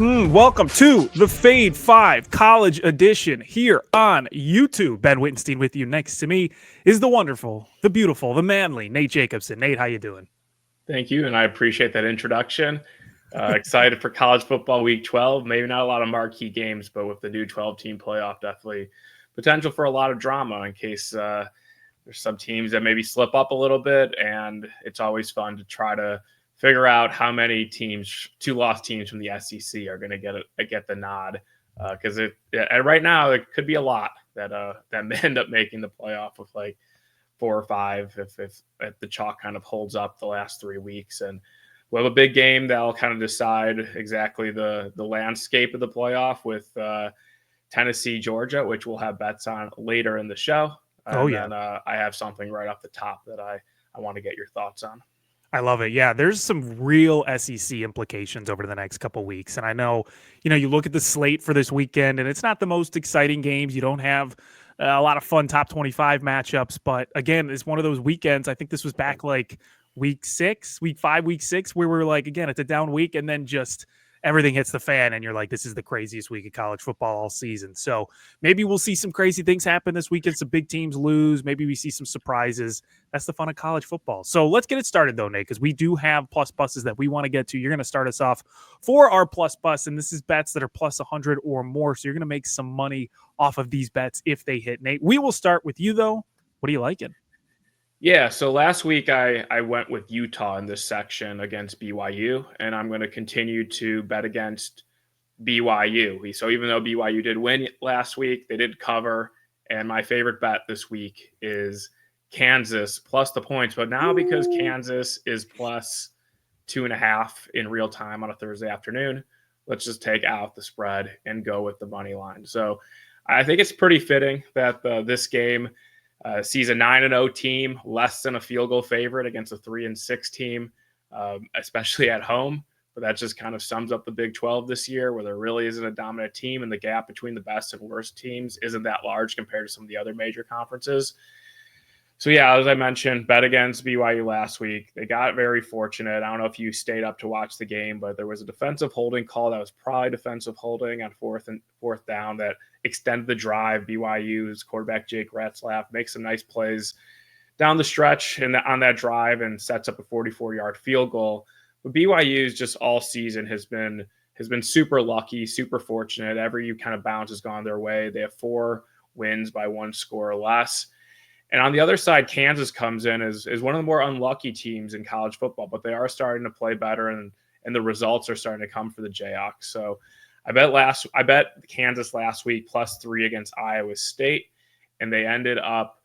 Welcome to the Fade 5 College Edition here on YouTube. Ben Wittenstein with you. Next to me is the wonderful, the beautiful, the manly Nate Jacobson. Nate, how you doing? Thank you, and I appreciate that introduction. Excited for college football week 12. Maybe not a lot of marquee games, but with the new 12-team playoff, definitely potential for a lot of drama in case there's some teams that maybe slip up a little bit, and it's always fun to try to figure out how many teams, two-loss teams from the SEC, are going to get the nod. Because right now it could be a lot that may end up making the playoff with like 4 or 5 if the chalk kind of holds up the last 3 weeks. And we'll have a big game that'll kind of decide exactly the landscape of the playoff with Tennessee, Georgia, which we'll have bets on later in the show. And then I have something right off the top that I want to get your thoughts on. I love it. Yeah, there's some real SEC implications over the next couple weeks. And I know, you look at the slate for this weekend and it's not the most exciting games. You don't have a lot of fun top 25 matchups. But again, it's one of those weekends. I think this was back like week 5, week 6, where we're like, again, it's a down week and then just everything hits the fan and you're like, this is the craziest week of college football all season. So maybe we'll see some crazy things happen this weekend. Some big teams lose. Maybe we see some surprises. That's the fun of college football. So let's get it started though, Nate, because we do have plus buses that we want to get to. You're going to start us off for our plus bus, and this is bets that are plus 100 or more. So you're going to make some money off of these bets if they hit. Nate, we will start with you though. What are you liking? Yeah, so last week I went with Utah in this section against BYU, and I'm going to continue to bet against BYU. So even though BYU did win last week, they did cover. And my favorite bet this week is Kansas plus the points. But now because Kansas is plus 2.5 in real time on a Thursday afternoon, let's just take out the spread and go with the money line. So I think it's pretty fitting that this game sees a 9-0 team less than a field goal favorite against a 3-6 team, especially at home. But that just kind of sums up the Big 12 this year, where there really isn't a dominant team, and the gap between the best and worst teams isn't that large compared to some of the other major conferences. So, yeah, as I mentioned, bet against BYU last week. They got very fortunate. I don't know if you stayed up to watch the game, but there was a defensive holding call that was probably defensive holding on fourth down that extended the drive. BYU's quarterback Jake Retzlaff makes some nice plays down the stretch and on that drive and sets up a 44-yard field goal. But BYU's just all season has been super lucky, super fortunate. Every kind of bounce has gone their way. They have 4 wins by 1 score or less. And on the other side, Kansas comes in as one of the more unlucky teams in college football, but they are starting to play better, and the results are starting to come for the Jayhawks. So I bet Kansas last week +3 against Iowa State, and they ended up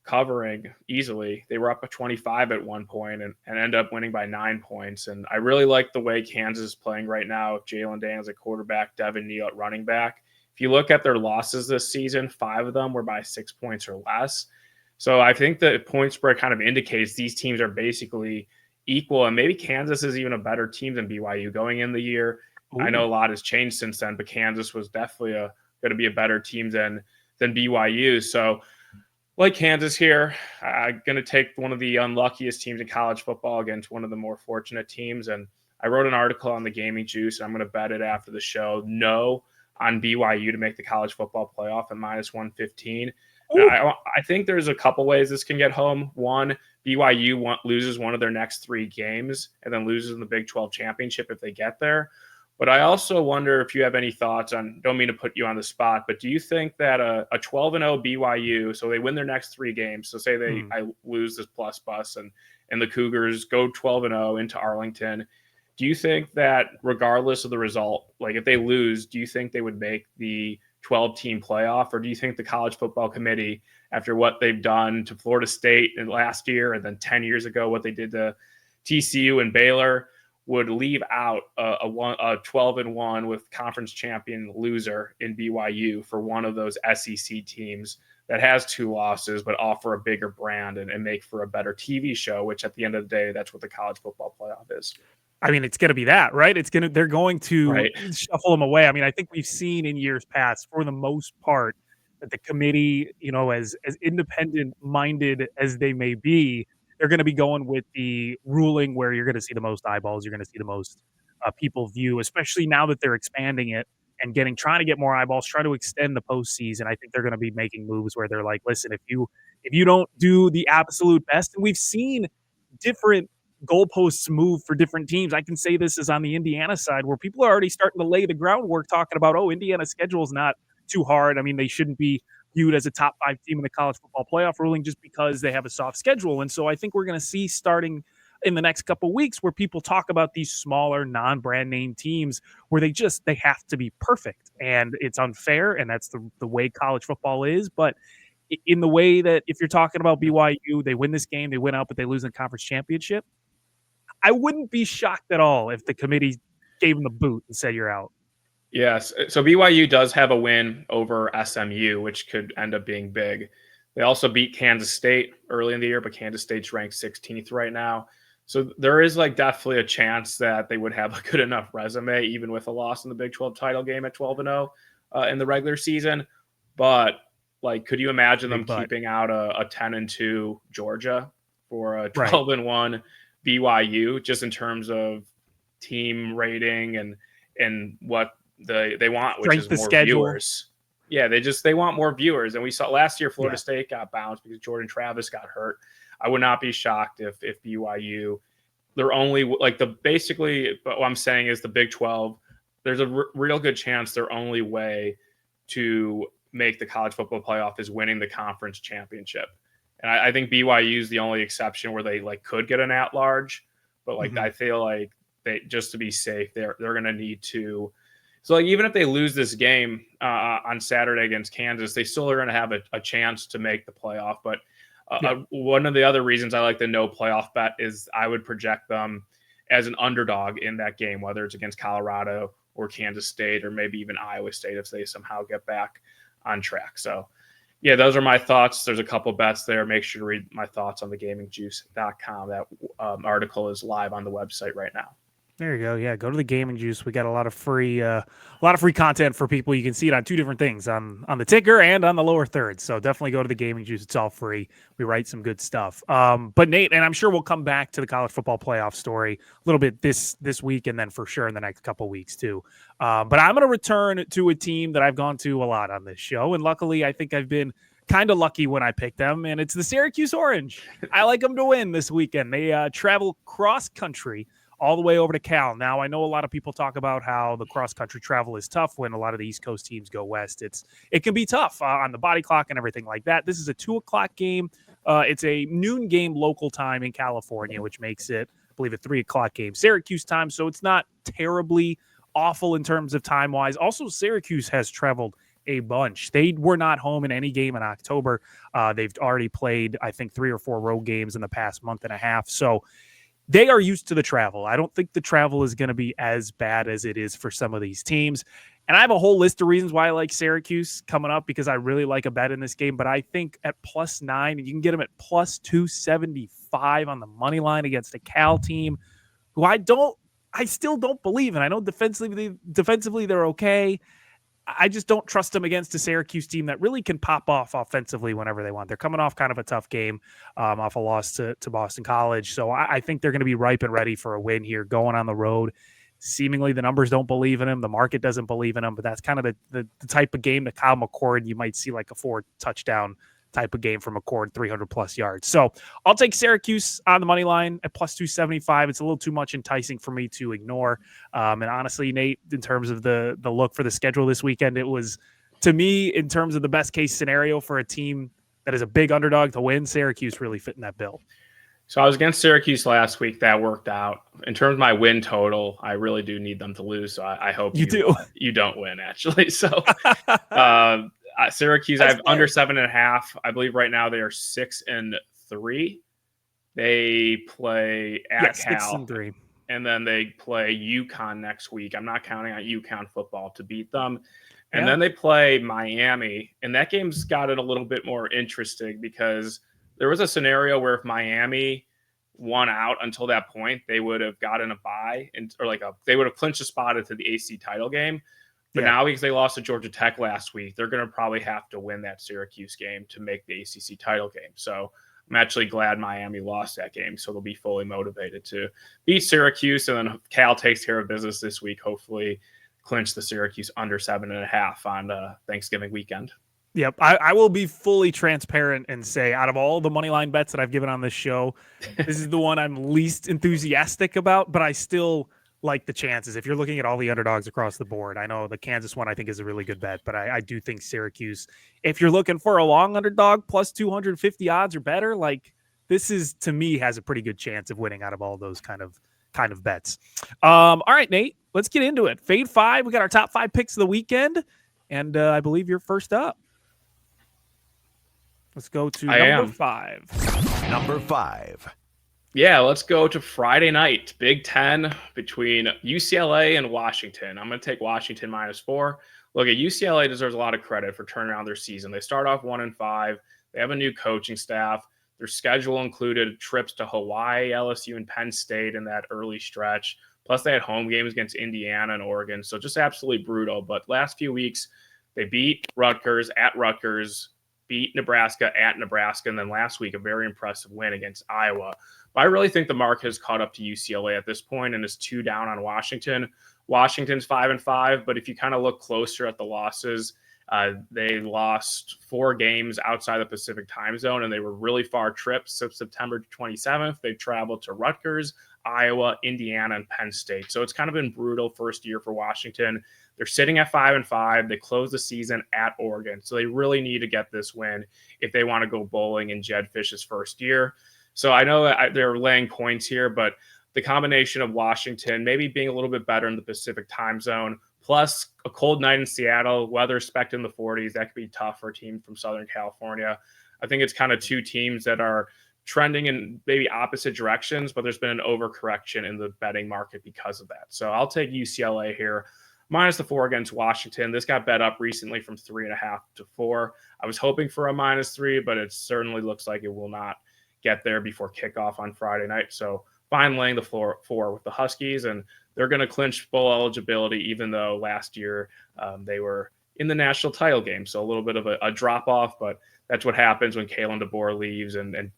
covering easily. They were up at 25 at one point and ended up winning by 9 points. And I really like the way Kansas is playing right now with Jalen Daniels at quarterback, Devin Neal at running back. If you look at their losses this season, 5 of them were by 6 points or less. So I think the point spread kind of indicates these teams are basically equal, and maybe Kansas is even a better team than BYU going in the year. Ooh. I know a lot has changed since then, but Kansas was definitely going to be a better team than BYU. So like Kansas here, I'm going to take one of the unluckiest teams in college football against one of the more fortunate teams. And I wrote an article on the Gaming Juice, and I'm going to bet it after the show. No on BYU to make the college football playoff at -115. I think there's a couple ways this can get home. One, BYU loses one of their next 3 games and then loses in the Big 12 championship if they get there. But I also wonder if you have any thoughts on, don't mean to put you on the spot, but do you think that a 12-0 BYU, so they win their next 3 games, so say I lose this plus bus and the Cougars go 12-0 into Arlington, do you think that regardless of the result, like if they lose, do you think they would make the 12-team playoff, or do you think the College Football Committee, after what they've done to Florida State last year and then 10 years ago what they did to TCU and Baylor, would leave out a 12-1 with conference champion loser in BYU for one of those SEC teams that has 2 losses but offer a bigger brand and make for a better TV show, which at the end of the day, that's what the college football playoff is? I mean, it's going to be that, right? They're going to shuffle them away. I mean, I think we've seen in years past, for the most part, that the committee, as independent minded as they may be, they're going to be going with the ruling where you're going to see the most eyeballs, you're going to see the most people view, especially now that they're expanding it and trying to get more eyeballs, try to extend the postseason. I think they're going to be making moves where they're like, listen, if you don't do the absolute best, and we've seen different goalposts move for different teams. I can say this is on the Indiana side where people are already starting to lay the groundwork talking about, oh, Indiana's schedule is not too hard. I mean, they shouldn't be viewed as a top 5 team in the college football playoff ruling just because they have a soft schedule. And so I think we're going to see starting in the next couple of weeks where people talk about these smaller non-brand name teams where they have to be perfect, and it's unfair, and that's the way college football is. But in the way that if you're talking about BYU, they win this game, they win out, but they lose in the conference championship, I wouldn't be shocked at all if the committee gave them the boot and said you're out. Yes. So BYU does have a win over SMU, which could end up being big. They also beat Kansas State early in the year, but Kansas State's ranked 16th right now. So there is like definitely a chance that they would have a good enough resume, even with a loss in the Big 12 title game at 12-0 in the regular season. But like, could you imagine them keeping out a 10-2 Georgia for a 12-1 BYU, just in terms of team rating and what they want, which is more viewers. Yeah, they want more viewers. And we saw last year Florida State got bounced because Jordan Travis got hurt. I would not be shocked if BYU, they're only like basically what I'm saying is the Big 12, there's a real good chance their only way to make the college football playoff is winning the conference championship. And I think BYU is the only exception where they like could get an at-large, but like I feel like they, just to be safe, they're going to need to. So like even if they lose this game on Saturday against Kansas, they still are going to have a chance to make the playoff. But one of the other reasons I like the no playoff bet is I would project them as an underdog in that game, whether it's against Colorado or Kansas State or maybe even Iowa State if they somehow get back on track. So yeah, those are my thoughts. There's a couple bets there. Make sure to read my thoughts on thegamingjuice.com. That article is live on the website right now. There you go. Yeah, go to the Gaming Juice. We got a lot of free content for people. You can see it on 2 different things, on the ticker and on the lower third. So definitely go to the Gaming Juice. It's all free. We write some good stuff. But Nate, and I'm sure we'll come back to the college football playoff story a little bit this week, and then for sure in the next couple weeks too. But I'm going to return to a team that I've gone to a lot on this show, and luckily I think I've been kind of lucky when I picked them, and it's the Syracuse Orange. I like them to win this weekend. They travel cross country all the way over to Cal. Now, I know a lot of people talk about how the cross-country travel is tough when a lot of the East Coast teams go west. It can be tough on the body clock and everything like that. This is a 2:00 game. It's a noon game local time in California, which makes it, I believe, a 3:00 game Syracuse time, so it's not terribly awful in terms of time-wise. Also, Syracuse has traveled a bunch. They were not home in any game in October. They've already played, I think, 3 or 4 road games in the past month and a half, so they are used to the travel. I don't think the travel is going to be as bad as it is for some of these teams. And I have a whole list of reasons why I like Syracuse coming up because I really like a bet in this game. But I think at +9, and you can get them at +275 on the money line against a Cal team who I still don't believe in. I know defensively they're okay. I just don't trust them against a Syracuse team that really can pop off offensively whenever they want. They're coming off kind of a tough game off a loss to Boston College. So I think they're going to be ripe and ready for a win here going on the road. Seemingly the numbers don't believe in him. The market doesn't believe in him, but that's kind of the type of game that Kyle McCord, you might see like a 4 touchdown type of game from McCord, 300 plus yards. So I'll take Syracuse on the money line at +275. It's a little too much enticing for me to ignore. And honestly, Nate, in terms of the look for the schedule this weekend, it was, to me, in terms of the best case scenario for a team that is a big underdog to win, Syracuse really fitting that bill. So I was against Syracuse last week. That worked out. In terms of my win total, I really do need them to lose. So I hope you don't win, actually. So Syracuse, I have under 7.5. I believe right now they are 6-3. They play at Cal, 6-3, and then they play UConn next week. I'm not counting on UConn football to beat them. And then they play Miami, and that game's got it a little bit more interesting because there was a scenario where if Miami won out until that point, they would have gotten a bye they would have clinched a spot into the AC title game. But now, because they lost to Georgia Tech last week, they're going to probably have to win that Syracuse game to make the ACC title game. So I'm actually glad Miami lost that game, so they'll be fully motivated to beat Syracuse. And then Cal takes care of business this week, hopefully clinch the Syracuse under 7.5 on Thanksgiving weekend. Yep. I will be fully transparent and say out of all the money line bets that I've given on this show, this is the one I'm least enthusiastic about, but I still like the chances. If you're looking at all the underdogs across the board, I know the Kansas one I think is a really good bet, but I do think Syracuse, if you're looking for a long underdog plus 250 odds or better, like this is to me has a pretty good chance of winning out of all those kind of bets. All right, Nate, let's get into it. Fade 5, we got our top 5 picks of the weekend, and I believe you're first up. Let's go to number 5. Number 5. Yeah, let's go to Friday night. Big Ten between UCLA and Washington. I'm going to take Washington -4. Look, at UCLA deserves a lot of credit for turning around their season. They start off 1-5. They have a new coaching staff. Their schedule included trips to Hawaii, LSU, and Penn State in that early stretch. Plus, they had home games against Indiana and Oregon. So just absolutely brutal. But last few weeks, they beat Rutgers at Rutgers, beat Nebraska at Nebraska, and then last week a very impressive win against Iowa. But I really think the mark has caught up to UCLA at this point and is 2 down on Washington. Washington's 5-5, but if you kind of look closer at the losses, they lost 4 games outside the Pacific time zone, and they were really far trips. So September 27th, they traveled to Rutgers, Iowa, Indiana, and Penn State. So it's kind of been brutal first year for Washington. They're sitting at 5-5. They close the season at Oregon. So they really need to get this win if they want to go bowling in Jed Fish's first year. So I know that they're laying points here, but the combination of Washington maybe being a little bit better in the Pacific time zone, plus a cold night in Seattle, weather expected in the 40s, that could be tough for a team from Southern California. I think it's kind of 2 teams that are trending in maybe opposite directions, but there's been an overcorrection in the betting market because of that. So I'll take UCLA here. -4 against Washington. This got bet up recently from 3.5 to 4. I was hoping for a -3, but it certainly looks like it will not get there before kickoff on Friday night. So fine laying the floor 4 with the Huskies, and they're going to clinch bowl eligibility, even though last year they were in the national title game. So a little bit of a drop off, but that's what happens when Kalen DeBoer leaves and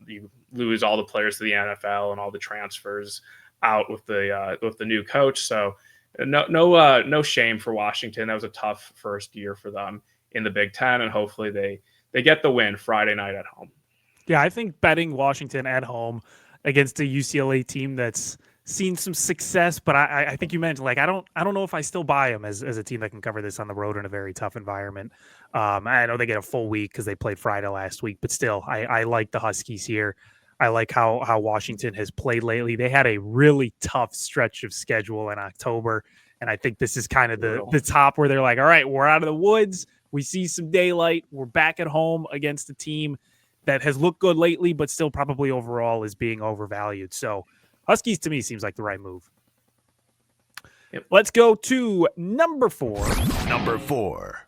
you lose all the players to the NFL and all the transfers out with the new coach. So no shame for Washington. That was a tough first year for them in the Big Ten, and hopefully they get the win Friday night at home. Yeah, I think betting Washington at home against a UCLA team that's seen some success, but I think you mentioned, like, I don't know if I still buy them as a team that can cover this on the road in a very tough environment. I know they get a full week because they played Friday last week, but still, I like the Huskies here. I like how Washington has played lately. They had a really tough stretch of schedule in October, and I think this is kind of the top where they're like, all right, we're out of the woods. We see some daylight. We're back at home against a team that has looked good lately, but still probably overall is being overvalued. So Huskies to me seems like the right move. Yep. Let's go to number 4. Number 4.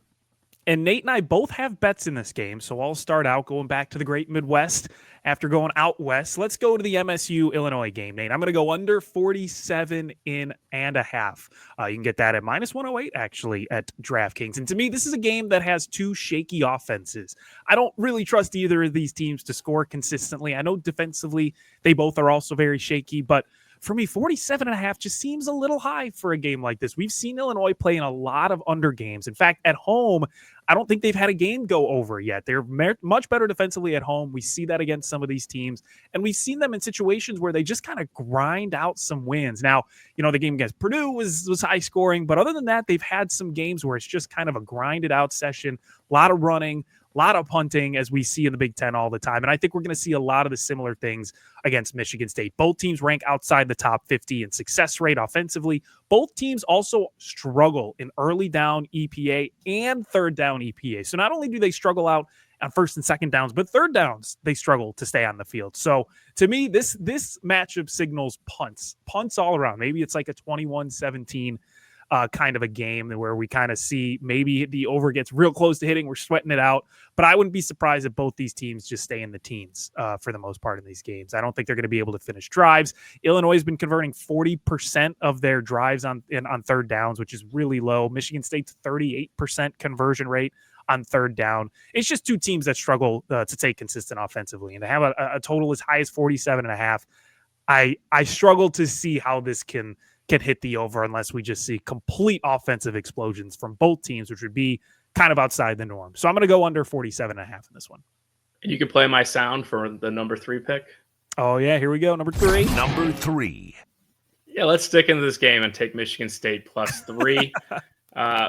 And Nate and I both have bets in this game, so I'll start out going back to the great Midwest after going out west. Let's go to the MSU-Illinois game, Nate. I'm going to go under 47.5. You can get that at -108, actually, at DraftKings. And to me, this is a game that has 2 shaky offenses. I don't really trust either of these teams to score consistently. I know defensively they both are also very shaky, but for me, 47.5 just seems a little high for a game like this. We've seen Illinois play in a lot of under games. In fact, at home, I don't think they've had a game go over yet. They're much better defensively at home. We see that against some of these teams. And we've seen them in situations where they just kind of grind out some wins. Now, the game against Purdue was high scoring. But other than that, they've had some games where it's just kind of a grinded out session, a lot of running, a lot of punting, as we see in the Big Ten all the time. And I think we're going to see a lot of the similar things against Michigan State. Both teams rank outside the top 50 in success rate offensively. Both teams also struggle in early down EPA and third down EPA. So not only do they struggle out on first and second downs, but third downs, they struggle to stay on the field. So to me, this matchup signals punts all around. Maybe it's like a 21-17 kind of a game where we kind of see maybe the over gets real close to hitting. We're sweating it out, but I wouldn't be surprised if both these teams just stay in the teens for the most part in these games. I don't think they're going to be able to finish drives. Illinois has been converting 40% of their drives on third downs, which is really low. Michigan State's 38% conversion rate on third down. It's just two teams that struggle to stay consistent offensively, and to have a total as high as 47.5. I struggle to see how this can hit the over unless we just see complete offensive explosions from both teams, which would be kind of outside the norm. So I'm going to go under 47.5 in this one. And you can play my sound for the number 3 pick. Oh, yeah. Here we go. Number 3. Number 3. Yeah, let's stick into this game and take Michigan State +3.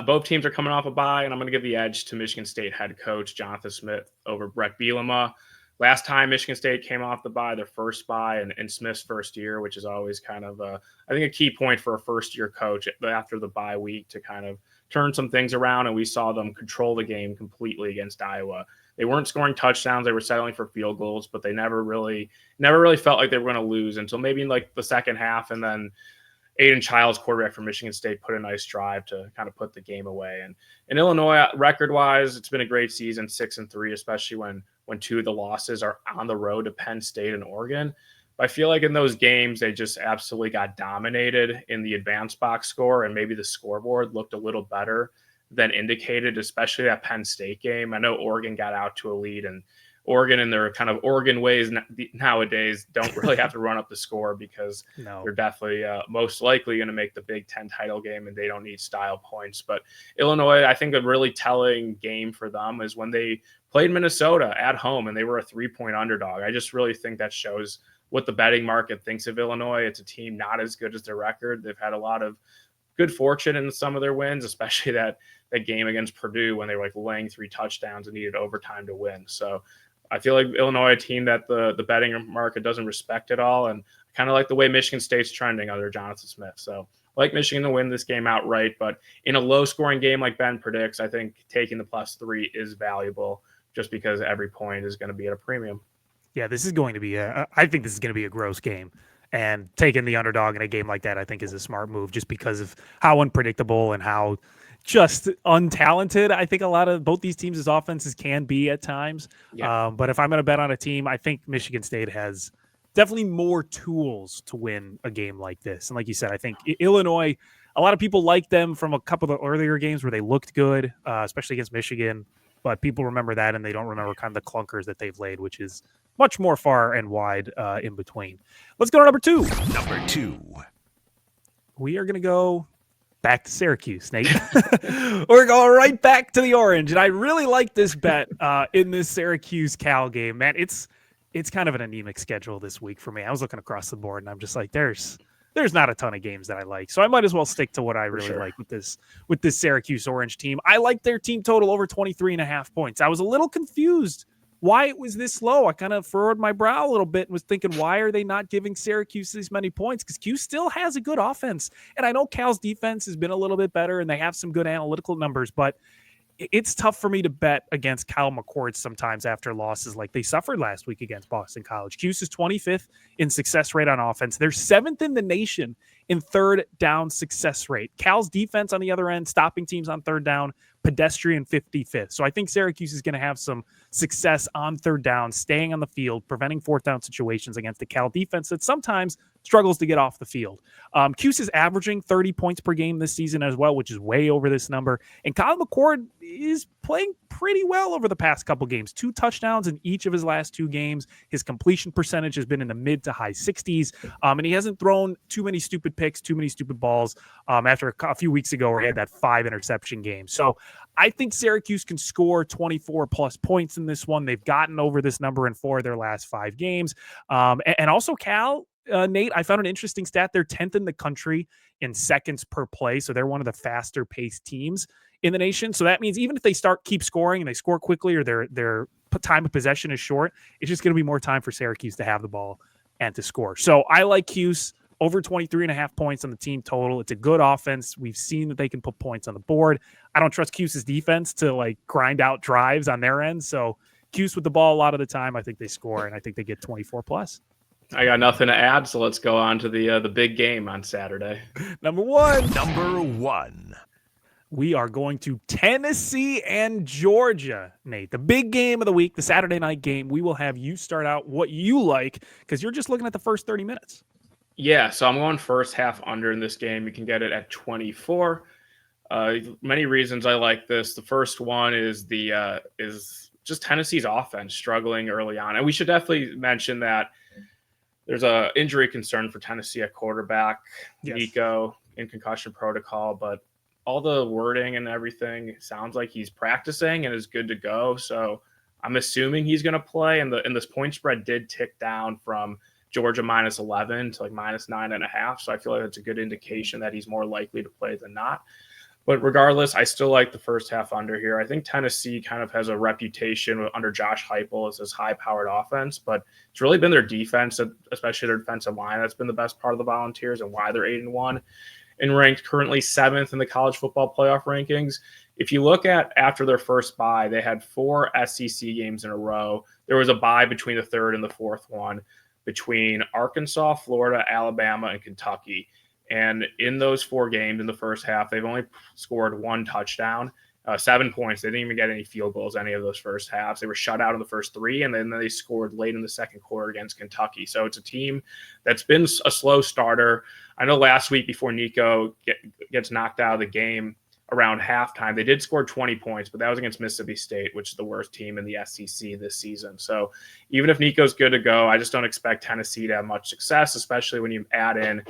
Both teams are coming off a bye, and I'm going to give the edge to Michigan State head coach Jonathan Smith over Brett Bielema. Last time Michigan State came off the bye, their first bye, and Smith's first year, which is always kind of, I think, a key point for a first-year coach after the bye week to kind of turn some things around, and we saw them control the game completely against Iowa. They weren't scoring touchdowns; they were settling for field goals, but they never really felt like they were going to lose until maybe like the second half, and then Aiden Childs, quarterback for Michigan State, put a nice drive to kind of put the game away. And in Illinois, record-wise, it's been a great season, 6-3, especially when 2 of the losses are on the road to Penn State and Oregon. But I feel like in those games, they just absolutely got dominated in the advanced box score, and maybe the scoreboard looked a little better than indicated, especially that Penn State game. I know Oregon got out to a lead, and Oregon in their kind of Oregon ways nowadays don't really have to run up the score because they're definitely most likely going to make the Big Ten title game, and they don't need style points. But Illinois, I think a really telling game for them is when they played Minnesota at home and they were a 3-point underdog. I just really think that shows what the betting market thinks of Illinois. It's a team not as good as their record. They've had a lot of good fortune in some of their wins, especially that game against Purdue when they were like laying 3 touchdowns and needed overtime to win. So I feel like Illinois, a team that the betting market doesn't respect at all, and kind of like the way Michigan State's trending under Jonathan Smith. So I like Michigan to win this game outright, but in a low-scoring game like Ben predicts, I think taking the +3 is valuable just because every point is going to be at a premium. Yeah, this is going to be I think this is going to be a gross game. And taking the underdog in a game like that, I think, is a smart move just because of how unpredictable and how just untalented I think a lot of both these teams' offenses can be at times. Yeah. But if I'm going to bet on a team, I think Michigan State has definitely more tools to win a game like this. And like you said, I think Illinois, a lot of people like them from a couple of the earlier games where they looked good, especially against Michigan. But people remember that, and they don't remember kind of the clunkers that they've laid, which is much more far and wide in between. Let's go to number 2. Number 2. We are going to go back to Syracuse, Nate. We're going right back to the orange, and I really like this bet in this Syracuse-Cal game. Man, it's kind of an anemic schedule this week for me. I was looking across the board, and I'm just like, there's not a ton of games that I like. So I might as well stick to what I really like with this Syracuse Orange team. I like their team total over 23.5 points. I was a little confused why it was this low. I kind of furrowed my brow a little bit and was thinking, why are they not giving Syracuse this many points? Because Q still has a good offense. And I know Cal's defense has been a little bit better and they have some good analytical numbers, but it's tough for me to bet against Kyle McCord sometimes after losses like they suffered last week against Boston College. Cuse is 25th in success rate on offense. They're 7th in the nation in third down success rate. Cal's defense on the other end, stopping teams on third down, pedestrian 55th. So I think Syracuse is going to have some success on third down, staying on the field, preventing fourth down situations against the Cal defense that sometimes struggles to get off the field. Cuse is averaging 30 points per game this season as well, which is way over this number. And Kyle McCord is playing pretty well over the past couple games. 2 touchdowns in each of his last 2 games. His completion percentage has been in the mid to high 60s. And he hasn't thrown too many stupid picks, too many stupid balls after a few weeks ago where he had that 5 interception game. So I think Syracuse can score 24 plus points in this one. They've gotten over this number in 4 of their last 5 games. And also Cal, Nate, I found an interesting stat. They're 10th in the country in seconds per play. So they're one of the faster paced teams in the nation. So that means even if they keep scoring and they score quickly or their time of possession is short, it's just going to be more time for Syracuse to have the ball and to score. So I like Cuse over 23.5 points on the team total. It's a good offense. We've seen that they can put points on the board. I don't trust Cuse's defense to like grind out drives on their end. So Cuse with the ball a lot of the time, I think they score and I think they get 24 plus. I got nothing to add, so let's go on to the big game on Saturday. Number 1. Number 1. We are going to Tennessee and Georgia, Nate. The big game of the week, the Saturday night game. We will have you start out what you like because you're just looking at the first 30 minutes. Yeah, so I'm going first half under in this game. You can get it at 24. Many reasons I like this. The first one is just Tennessee's offense struggling early on, and we should definitely mention that there's a injury concern for Tennessee at quarterback, Yes. Nico in concussion protocol, but all the wording and everything sounds like he's practicing and is good to go. So I'm assuming he's going to play. And this point spread did tick down from Georgia -11 to like -9.5. So I feel like that's a good indication that he's more likely to play than not. But regardless, I still like the first half under here. I think Tennessee kind of has a reputation under Josh Heupel as this high-powered offense, but it's really been their defense, especially their defensive line, that's been the best part of the Volunteers and why they're 8-1 and ranked currently 7th in the college football playoff rankings. If you look at after their first bye, they had 4 SEC games in a row. There was a bye between the third and the fourth one between Arkansas, Florida, Alabama, and Kentucky. And in those 4 games in the first half, they've only scored 1 touchdown, 7 points. They didn't even get any field goals any of those first halves. They were shut out in the first 3, and then they scored late in the second quarter against Kentucky. So it's a team that's been a slow starter. I know last week before Nico gets knocked out of the game around halftime, they did score 20 points, but that was against Mississippi State, which is the worst team in the SEC this season. So even if Nico's good to go, I just don't expect Tennessee to have much success, especially when you add in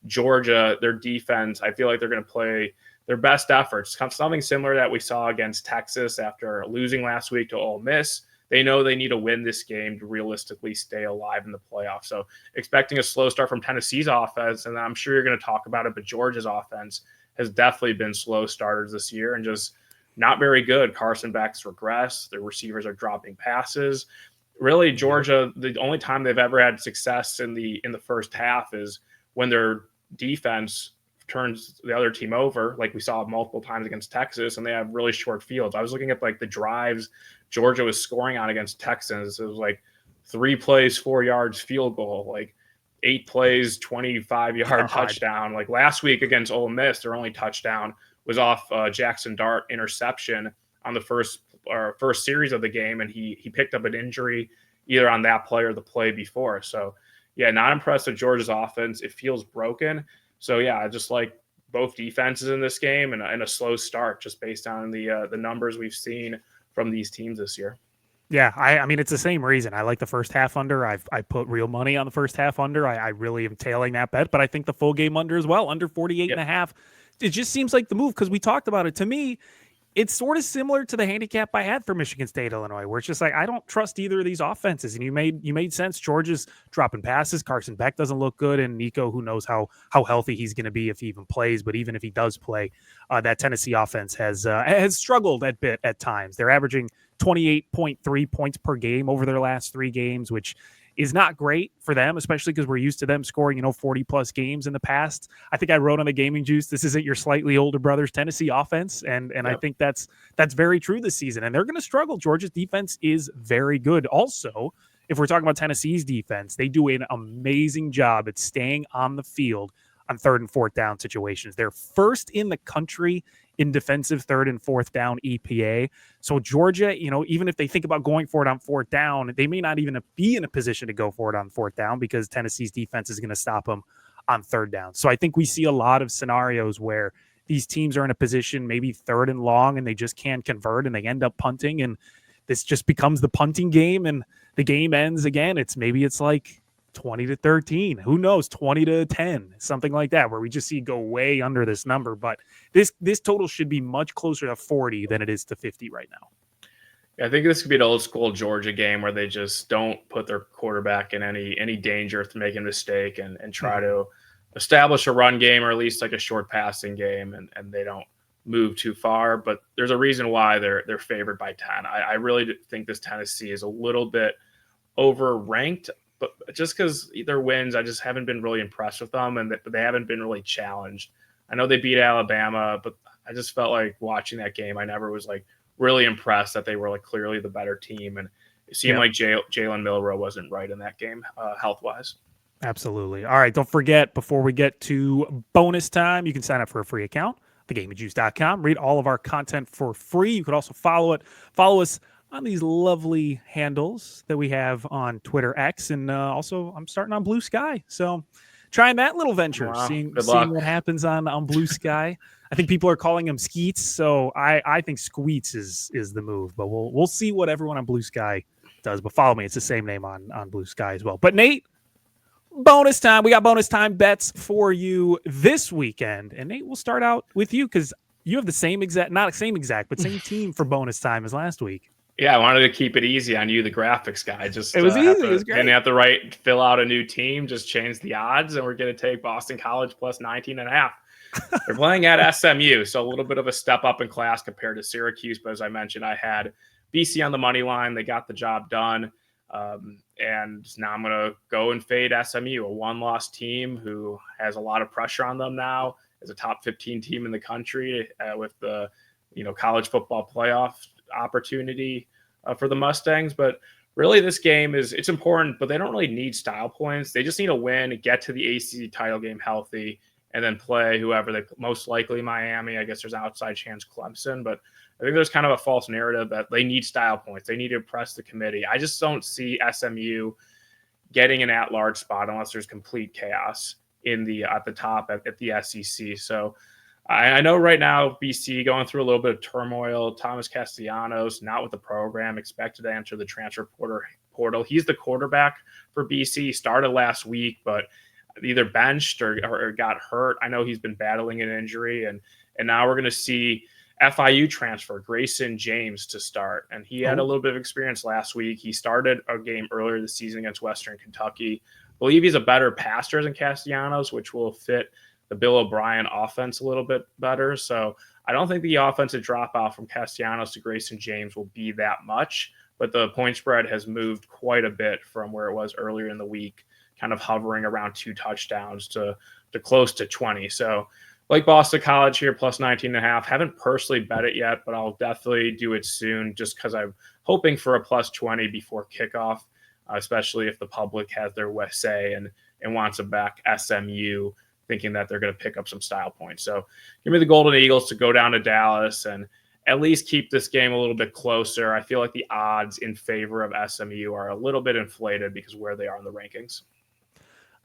Georgia, their defense. I feel like they're going to play their best efforts. Something similar that we saw against Texas after losing last week to Ole Miss. They know they need to win this game to realistically stay alive in the playoffs. So expecting a slow start from Tennessee's offense, and I'm sure you're going to talk about it, but Georgia's offense has definitely been slow starters this year and just not very good. Carson Beck's regressed. Their receivers are dropping passes. Really, Georgia, the only time they've ever had success in the first half is when their defense turns the other team over, like we saw multiple times against Texas, and they have really short fields. I was looking at like the drives Georgia was scoring on against Texans. It was like 3 plays, 4 yards field goal, like 8 plays, 25-yard touchdown. Like last week against Ole Miss, their only touchdown was off Jackson Dart interception on the first series of the game, and he picked up an injury either on that play or the play before. So yeah, not impressed with Georgia's offense. It feels broken. So yeah, I just like both defenses in this game and a slow start just based on the numbers we've seen from these teams this year. Yeah, I mean, it's the same reason. I like the first half under. I put real money on the first half under. I really am tailing that bet, but I think the full game under as well, under 48.5. It just seems like the move because we talked about it. To me, it's sort of similar to the handicap I had for Michigan State, Illinois, where it's just like I don't trust either of these offenses. And you made sense. Georgia's dropping passes. Carson Beck doesn't look good, and Nico, who knows how healthy he's going to be if he even plays. But even if he does play, that Tennessee offense has struggled at times. They're averaging 28.3 points per game over their last 3 games, which is not great for them, especially because we're used to them scoring, 40-plus games in the past. I think I wrote on the Gaming Juice, this isn't your slightly older brother's Tennessee offense, and yep. I think that's very true this season, and they're going to struggle. Georgia's defense is very good. Also, if we're talking about Tennessee's defense, they do an amazing job at staying on the field on 3rd and 4th down situations. They're first in the country in defensive 3rd and 4th down EPA. So Georgia, even if they think about going for it on 4th down, they may not even be in a position to go for it on 4th down because Tennessee's defense is going to stop them on 3rd down. So I think we see a lot of scenarios where these teams are in a position maybe 3rd and long and they just can't convert and they end up punting, and this just becomes the punting game and the game ends again. It's like 20-13, who knows, 20-10, something like that, where we just see go way under this number. But this total should be much closer to 40 than it is to 50 right now. Yeah, I think this could be an old school Georgia game where they just don't put their quarterback in any danger to make a mistake and try to establish a run game or at least like a short passing game, and they don't move too far. But there's a reason why they're favored by 10. I really think this Tennessee is a little bit overranked, but just because their wins, I just haven't been really impressed with them, and they haven't been really challenged. I know they beat Alabama, but I just felt like watching that game, I never was like really impressed that they were like clearly the better team, and it seemed like Jalen Milroe wasn't right in that game health-wise. Absolutely. All right, don't forget, before we get to bonus time, you can sign up for a free account, thegamingjuice.com. Read all of our content for free. You could also follow us on these lovely handles that we have on Twitter X, and also I'm starting on Blue Sky. So trying that little venture, Wow. seeing Good luck. what happens on Blue Sky. I think people are calling him Skeets, so I think Squeets is the move. But we'll see what everyone on Blue Sky does. But follow me; it's the same name on Blue Sky as well. But Nate, bonus time. We got bonus time bets for you this weekend, and Nate, we'll start out with you because you have the same exact, not same exact, but same team for bonus time as last week. Yeah, I wanted to keep it easy on you, the graphics guy. Just it was easy. It was great. Didn't have to fill out a new team. Just change the odds, and we're going to take Boston College plus 19.5. They're playing at SMU, so a little bit of a step up in class compared to Syracuse. But as I mentioned, I had BC on the money line. They got the job done. And now I'm going to go and fade SMU, a one-loss team who has a lot of pressure on them now as a top 15 team in the country with the college football playoff opportunity for the Mustangs. But really, this game it's important, but they don't really need style points. They just need a win, get to the ACC title game healthy, and then play whoever they most likely Miami. I guess there's an outside chance Clemson, but I think there's kind of a false narrative that they need style points. They need to impress the committee. I just don't see SMU getting an at-large spot unless there's complete chaos at the top at the SEC. So I know right now BC going through a little bit of turmoil. Thomas Castellanos not with the program, expected to enter the transfer portal. He's the quarterback for BC. He started last week, but either benched or got hurt. I know he's been battling an injury, and now we're going to see FIU transfer Grayson James to start. And he had a little bit of experience last week. He started a game earlier this season against Western Kentucky. I believe he's a better passer than Castellanos, which will fit the Bill O'Brien offense a little bit better. So I don't think the offensive dropout from Castellanos to Grayson James will be that much, but the point spread has moved quite a bit from where it was earlier in the week, kind of hovering around 2 touchdowns to close to 20. So like Boston College here, plus 19.5. Haven't personally bet it yet, but I'll definitely do it soon just because I'm hoping for a plus 20 before kickoff, especially if the public has their say and wants to back SMU, thinking that they're going to pick up some style points. So give me the Golden Eagles to go down to Dallas and at least keep this game a little bit closer. I feel like the odds in favor of SMU are a little bit inflated because of where they are in the rankings.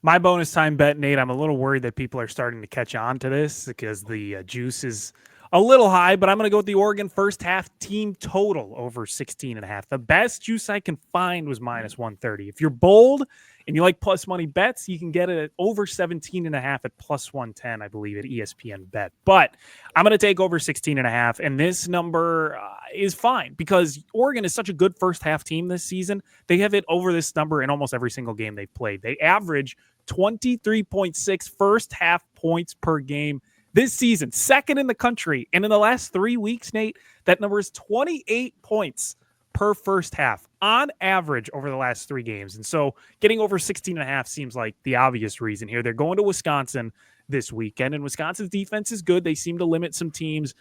My bonus time bet, Nate, I'm a little worried that people are starting to catch on to this because the juice is a little high, but I'm going to go with the Oregon first half team total over 16.5. The best juice I can find was minus 130. If you're bold and you like plus money bets, you can get it at over 17.5 at plus 110, I believe, at ESPN Bet. But I'm going to take over 16.5, and this number is fine because Oregon is such a good first half team this season. They have it over this number in almost every single game they've played. They average 23.6 first half points per game this season, second in the country. And in the last 3 weeks, Nate, that number is 28 points per first half on average over the last 3 games. And so getting over 16.5 seems like the obvious reason here. They're going to Wisconsin this weekend, and Wisconsin's defense is good. They seem to limit some teams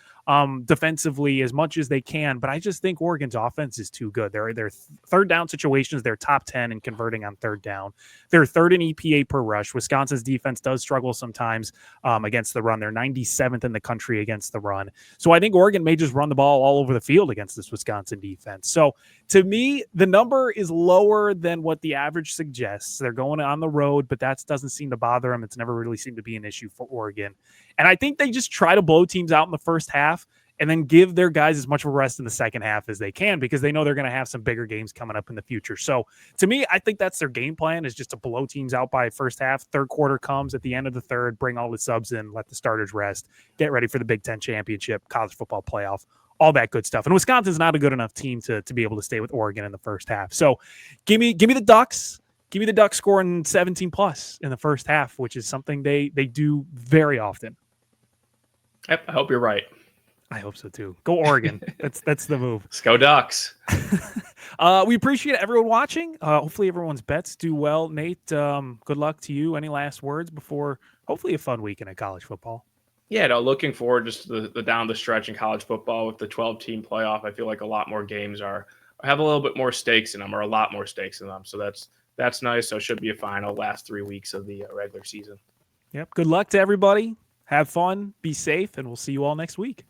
defensively as much as they can, but I just think Oregon's offense is too good. Their third down situations, they're top 10 in converting on third down. They're third in EPA per rush. Wisconsin's defense does struggle sometimes against the run. They're 97th in the country against the run. So I think Oregon may just run the ball all over the field against this Wisconsin defense. So to me, the number is lower than what the average suggests. They're going on the road, but that doesn't seem to bother them. It's never really seemed to be an issue for Oregon. And I think they just try to blow teams out in the first half and then give their guys as much of a rest in the second half as they can because they know they're going to have some bigger games coming up in the future. So to me, I think that's their game plan, is just to blow teams out by first half. Third quarter comes at the end of the third, bring all the subs in, let the starters rest, get ready for the Big Ten championship, college football playoff, all that good stuff. And Wisconsin's not a good enough team to be able to stay with Oregon in the first half. So give me the Ducks. Give me the Ducks scoring 17 plus in the first half, which is something they do very often. Yep, I hope you're right. I hope so too. Go Oregon. That's the move. Let's go Ducks. We appreciate everyone watching. Hopefully everyone's bets do well. Nate, good luck to you. Any last words before hopefully a fun weekend at college football? Yeah, no, looking forward just to the down the stretch in college football with the 12-team playoff. I feel like a lot more games have a little bit more stakes in them, or a lot more stakes in them. So that's nice. So it should be a final last 3 weeks of the regular season. Yep. Good luck to everybody. Have fun. Be safe, and we'll see you all next week.